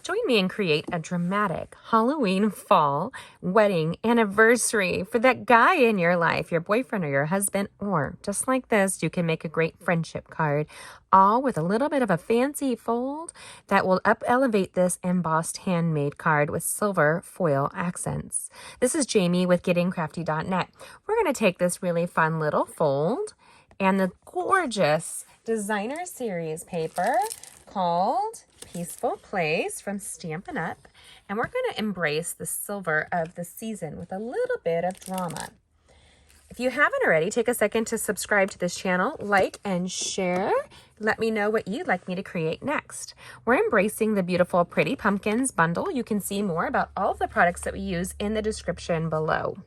Join me and create a dramatic Halloween fall wedding anniversary for that guy in your life, your boyfriend or your husband, or just like this, you can make a great friendship card, all with a little bit of a fancy fold that will elevate this embossed handmade card with silver foil accents. This is Jamie with gettingcrafty.net. We're going to take this really fun little fold and the gorgeous designer series paper called Peaceful Place from Stampin UP, and we're going to embrace the silver of the season with a little bit of drama. If you haven't already, take a second to subscribe to this channel, like and share. Let me know what you'd like me to create next. We're embracing the beautiful Pretty Pumpkins bundle. You can see more about all of the products that we use in the description below.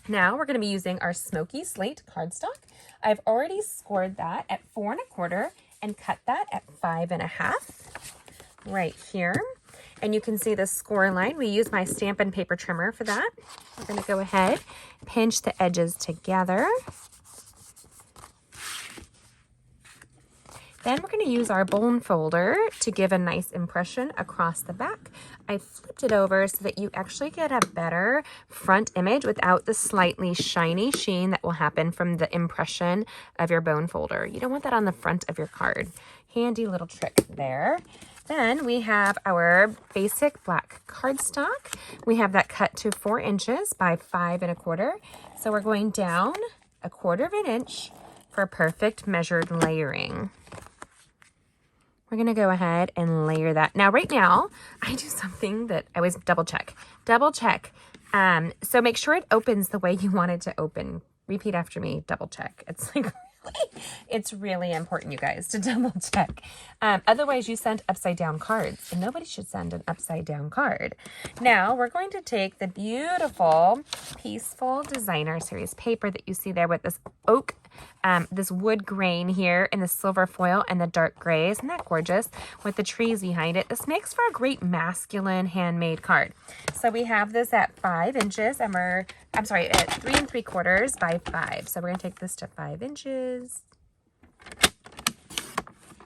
Now we're going to be using our smoky slate cardstock. I've already scored that at 4 1/4 and cut that at 5 1/2 right here. And you can see the score line. We use my Stampin' paper trimmer for that. We're going to go ahead, pinch the edges together. Then we're going to use our bone folder to give a nice impression across the back. I flipped it over so that you actually get a better front image without the slightly shiny sheen that will happen from the impression of your bone folder. You don't want that on the front of your card. Handy little trick there. Then we have our basic black cardstock. We have that cut to 4 inches by 5 1/4. So we're going down 1/4 inch for perfect measured layering. We're going to go ahead and layer that. Now, right now, I do something that I always double check. So make sure it opens the way you want it to open. Repeat after me, double check. It's really important, you guys, to double check. Otherwise, you send upside down cards, and nobody should send an upside down card. Now, we're going to take the beautiful Peaceful Designer Series paper that you see there with this oak, this wood grain here in the silver foil and the dark gray. Isn't that gorgeous? With the trees behind it. This makes for a great masculine handmade card. So we have this at 5 inches, and at 3 3/4 by 5. So we're going to take this to 5 inches.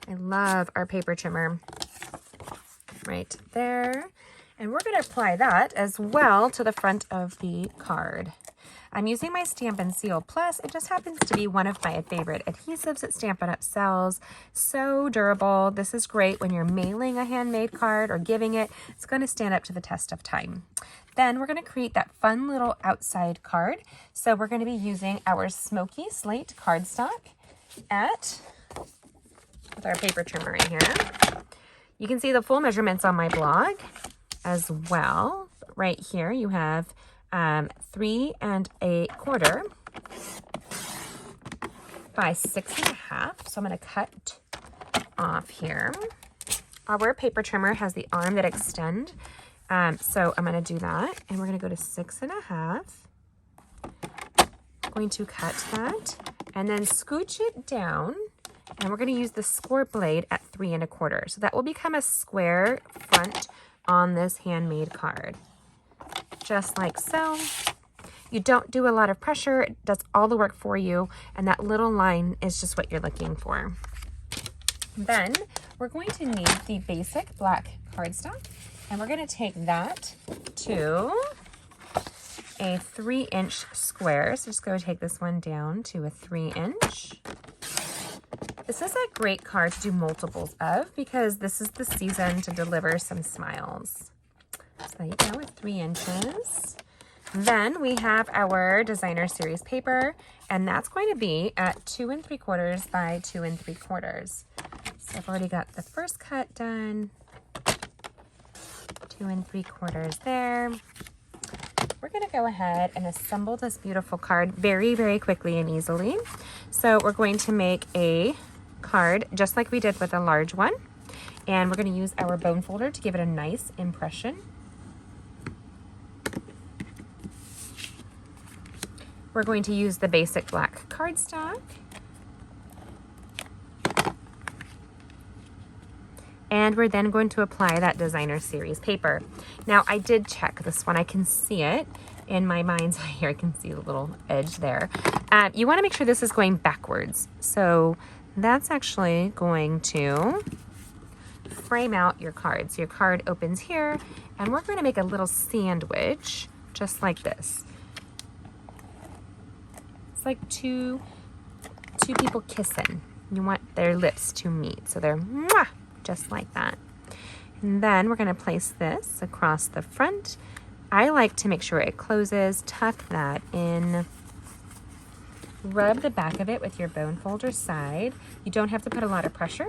I love our paper trimmer right there. And we're going to apply that as well to the front of the card. I'm using my Stampin' Seal Plus. It just happens to be one of my favorite adhesives that Stampin' Up sells. So durable. This is great when you're mailing a handmade card or giving it. It's going to stand up to the test of time. Then we're going to create that fun little outside card. So we're going to be using our smoky slate cardstock with our paper trimmer right here. You can see the full measurements on my blog as well. Right here you have 3 1/4 by 6 1/2. So I'm going to cut off here. Our paper trimmer has the arm that extend. So I'm going to do that, and we're going to go to 6 1/2. Going to cut that and then scooch it down, and we're going to use the score blade at 3 1/4. So that will become a square front on this handmade card. Just like so. You don't do a lot of pressure. It does all the work for you, and that little line is just what you're looking for. Then we're going to need the basic black cardstock, and we're going to take that to a 3-inch square. So just go take this one down to a 3-inch. This is a great card to do multiples of because this is the season to deliver some smiles. So there you go, with 3 inches. Then we have our designer series paper, and that's going to be at 2 3/4 by 2 3/4. So I've already got the first cut done. 2 3/4 there. We're going to go ahead and assemble this beautiful card very, very quickly and easily. So we're going to make a card just like we did with a large one, and we're going to use our bone folder to give it a nice impression. We're going to use the basic black cardstock. And we're then going to apply that designer series paper. Now, I did check this one. I can see it in my mind's eye here. I can see the little edge there. You want to make sure this is going backwards. So that's actually going to frame out your card. So your card opens here, and we're going to make a little sandwich just like this. It's like two people kissing. You want their lips to meet, so they're mwah, just like that. And then we're going to place this across the front. I like to make sure it closes, tuck that in. Rub the back of it with your bone folder side. You don't have to put a lot of pressure.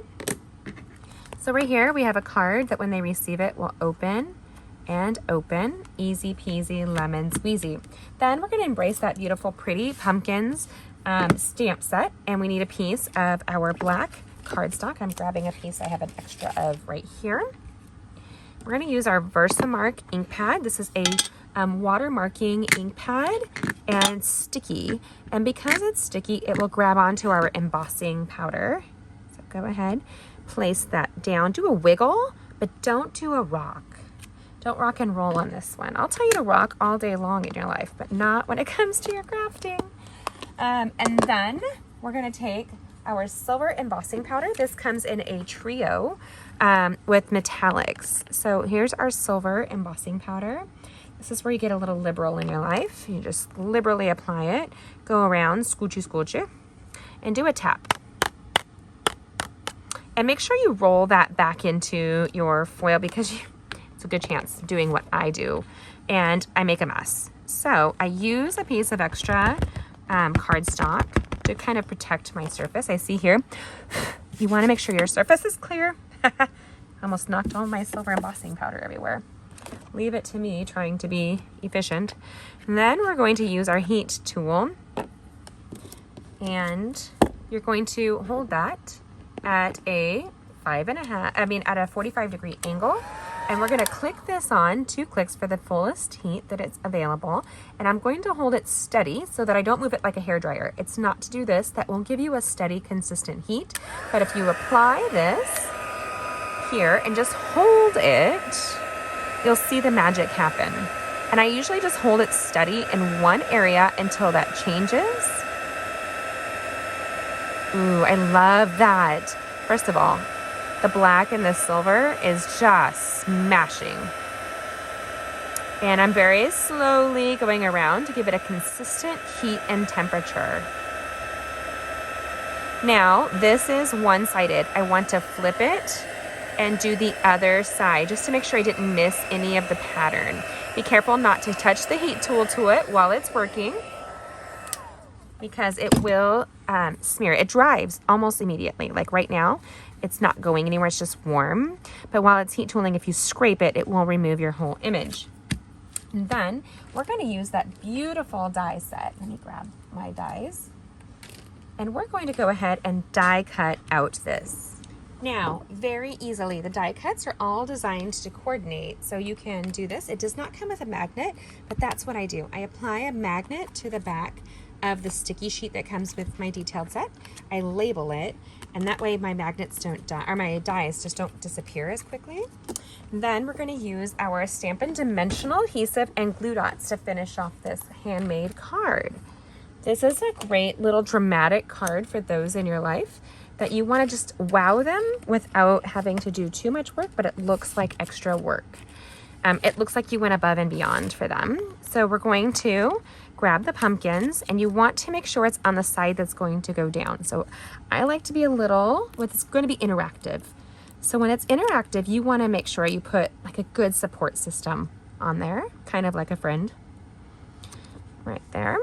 So right here we have a card that when they receive it will open and open. Easy peasy lemon squeezy. Then we're going to embrace that beautiful pretty pumpkins stamp set, and we need a piece of our black cardstock. I'm grabbing a piece I have an extra of right here. We're going to use our Versamark ink pad. This is a watermarking ink pad, and it's sticky. And because it's sticky, it will grab onto our embossing powder. So go ahead, place that down. Do a wiggle, but don't do a rock. Don't rock and roll on this one. I'll tell you to rock all day long in your life, but not when it comes to your crafting. And then we're going to take our silver embossing powder. This comes in a trio with metallics. So here's our silver embossing powder. This is where you get a little liberal in your life. You just liberally apply it, go around, scoochy, scoochy, and do a tap. And make sure you roll that back into your foil because it's a good chance doing what I do, and I make a mess. So I use a piece of extra cardstock to kind of protect my surface. I see here, you want to make sure your surface is clear. Almost knocked all my silver embossing powder everywhere. Leave it to me trying to be efficient. And then we're going to use our heat tool, and you're going to hold that at a 45-degree angle. And we're going to click this on, 2 clicks for the fullest heat that it's available. And I'm going to hold it steady so that I don't move it like a hairdryer. It's not to do this. That won't give you a steady, consistent heat. But if you apply this here and just hold it, you'll see the magic happen. And I usually just hold it steady in one area until that changes. Ooh, I love that. First of all, the black and the silver is just smashing. And I'm very slowly going around to give it a consistent heat and temperature. Now, this is one-sided. I want to flip it and do the other side just to make sure I didn't miss any of the pattern. Be careful not to touch the heat tool to it while it's working, because it will smear. It dries almost immediately. Like right now, it's not going anywhere, it's just warm. But while it's heat tooling, if you scrape it, it will remove your whole image. And then we're going to use that beautiful die set. Let me grab my dies. And we're going to go ahead and die cut out this. Now, very easily, the die cuts are all designed to coordinate, so you can do this. It does not come with a magnet, but that's what I do. I apply a magnet to the back of the sticky sheet that comes with my detailed set. I label it, and that way my magnets don't die, or my dies just don't disappear as quickly. Then we're going to use our Stampin' dimensional adhesive and glue dots to finish off this handmade card. This is a great little dramatic card for those in your life that you want to just wow them without having to do too much work, but it looks like extra work. It looks like you went above and beyond for them. So we're going to grab the pumpkins, and you want to make sure it's on the side that's going to go down. So I like to be a little, it's going to be interactive. So when it's interactive, you want to make sure you put like a good support system on there, kind of like a friend right there.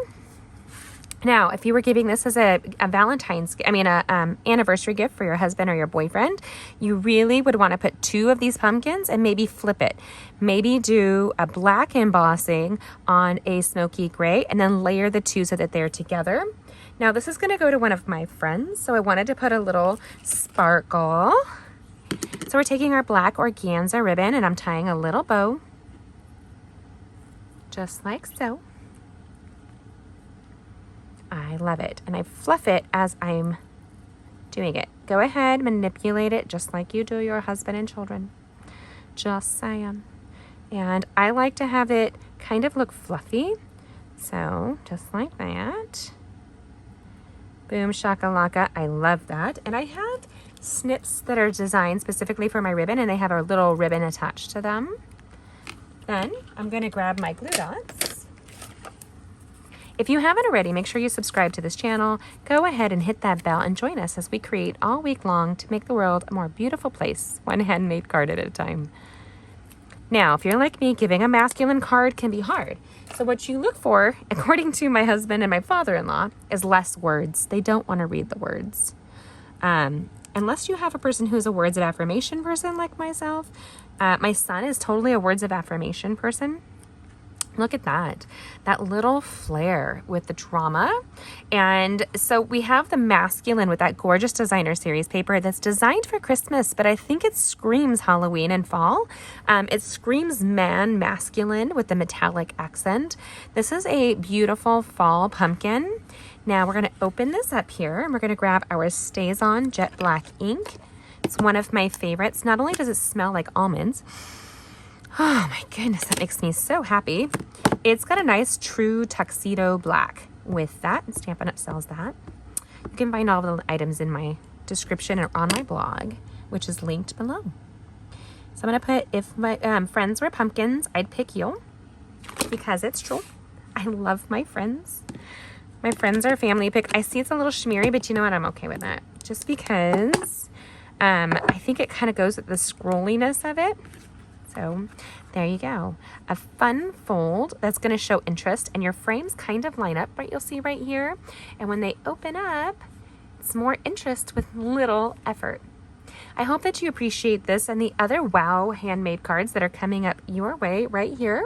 Now, if you were giving this as a Valentine's, anniversary gift for your husband or your boyfriend, you really would want to put 2 of these pumpkins and maybe flip it. Maybe do a black embossing on a smoky gray and then layer the 2 so that they're together. Now, this is going to go to one of my friends, so I wanted to put a little sparkle. So we're taking our black organza ribbon and I'm tying a little bow, just like so. I love it. And I fluff it as I'm doing it. Go ahead, manipulate it just like you do your husband and children. Just saying. And I like to have it kind of look fluffy. So just like that. Boom shakalaka. I love that. And I have snips that are designed specifically for my ribbon, and they have a little ribbon attached to them. Then I'm going to grab my glue dots. If you haven't already, make sure you subscribe to this channel. Go ahead and hit that bell and join us as we create all week long to make the world a more beautiful place, one handmade card at a time. Now, if you're like me, giving a masculine card can be hard. So what you look for, according to my husband and my father-in-law, is less words. They don't want to read the words. Unless you have a person who's a words of affirmation person like myself. My son is totally a words of affirmation person. Look at that little flare with the drama. And so we have the masculine with that gorgeous designer series paper that's designed for Christmas, but I think it screams Halloween and fall. It screams masculine with the metallic accent. This is a beautiful fall pumpkin. Now we're going to open this up here and we're going to grab our Stays On Jet Black ink. It's one of my favorites. Not only does it smell like almonds, oh my goodness, that makes me so happy. It's got a nice true tuxedo black with that, and Stampin' UP sells that. You can find all the items in my description or on my blog, which is linked below. So I'm gonna put, if my friends were pumpkins, I'd pick you, because it's true. I love my friends. My friends are family pick. I see it's a little shimmery, but you know what? I'm okay with that. Just because I think it kind of goes with the scrolliness of it. So there you go. A fun fold that's going to show interest, and your frames kind of line up, right? You'll see right here. And when they open up, it's more interest with little effort. I hope that you appreciate this and the other wow handmade cards that are coming up your way right here.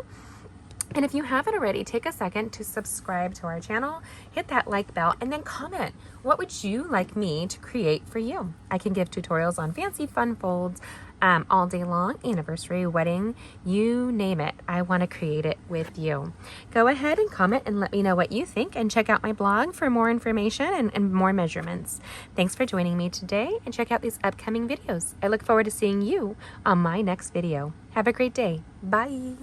And if you haven't already, take a second to subscribe to our channel, hit that like bell, and then comment. What would you like me to create for you? I can give tutorials on fancy fun folds all day long, anniversary, wedding, you name it. I want to create it with you. Go ahead and comment and let me know what you think, and check out my blog for more information and more measurements. Thanks for joining me today, and check out these upcoming videos. I look forward to seeing you on my next video. Have a great day. Bye.